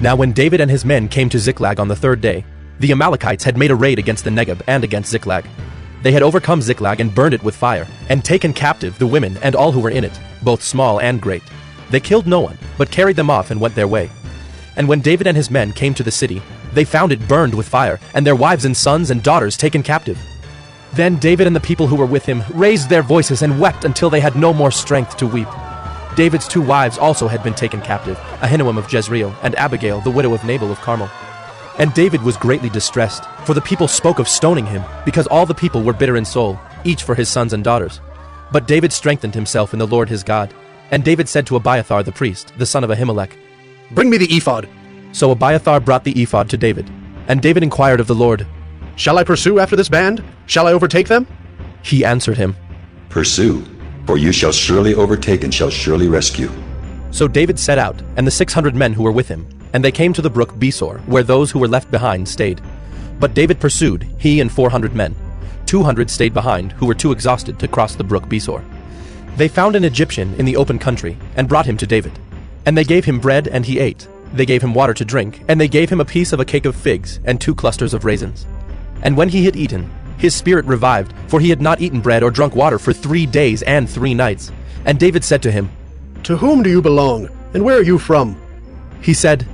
Now when David and his men came to Ziklag on the third day, the Amalekites had made a raid against the Negeb and against Ziklag. They had overcome Ziklag and burned it with fire, and taken captive the women and all who were in it, both small and great. They killed no one, but carried them off and went their way. And when David and his men came to the city, they found it burned with fire, and their wives and sons and daughters taken captive. Then David and the people who were with him raised their voices and wept until they had no more strength to weep. David's 2 wives also had been taken captive, Ahinoam of Jezreel and Abigail, the widow of Nabal of Carmel. And David was greatly distressed, for the people spoke of stoning him, because all the people were bitter in soul, each for his sons and daughters. But David strengthened himself in the Lord his God. And David said to Abiathar the priest, the son of Ahimelech, "Bring me the ephod." So Abiathar brought the ephod to David. And David inquired of the Lord, "Shall I pursue after this band? Shall I overtake them?" He answered him, Pursue, for you shall surely overtake and shall surely rescue. So David set out, and the 600 men who were with him, and they came to the brook Besor, where those who were left behind stayed. But David pursued, he and 400 men. 200 stayed behind, who were too exhausted to cross the brook Besor. They found an Egyptian in the open country, and brought him to David. And they gave him bread, and he ate. They gave him water to drink, and they gave him a piece of a cake of figs, and 2 clusters of raisins. And when he had eaten, his spirit revived, for he had not eaten bread or drunk water for 3 days and 3 nights. And David said to him, "To whom do you belong, and where are you from?" He said,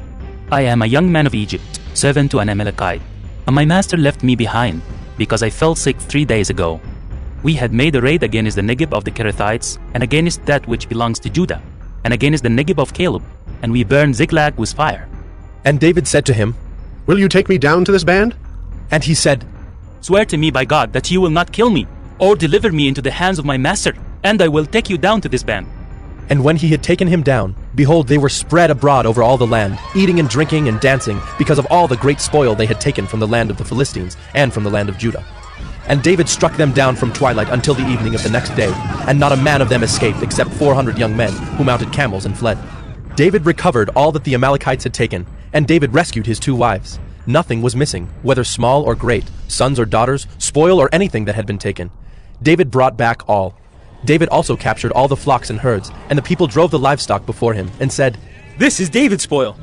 I am a young man of Egypt, servant to an Amalekite, and my master left me behind, because I fell sick 3 days ago. We had made a raid against the Negeb of the Kerethites, and against that which belongs to Judah, and against the Negeb of Caleb, and we burned Ziklag with fire. And David said to him, "Will you take me down to this band?" and he said, Swear to me by God that you will not kill me, or deliver me into the hands of my master, and I will take you down to this band. And when he had taken him down, behold, they were spread abroad over all the land, eating and drinking and dancing, because of all the great spoil they had taken from the land of the Philistines and from the land of Judah. And David struck them down from twilight until the evening of the next day, and not a man of them escaped except 400 young men, who mounted camels and fled. David recovered all that the Amalekites had taken, and David rescued his 2 wives. Nothing was missing, whether small or great, sons or daughters, spoil or anything that had been taken. David brought back all. David also captured all the flocks and herds, and the people drove the livestock before him, and said, This is David's spoil.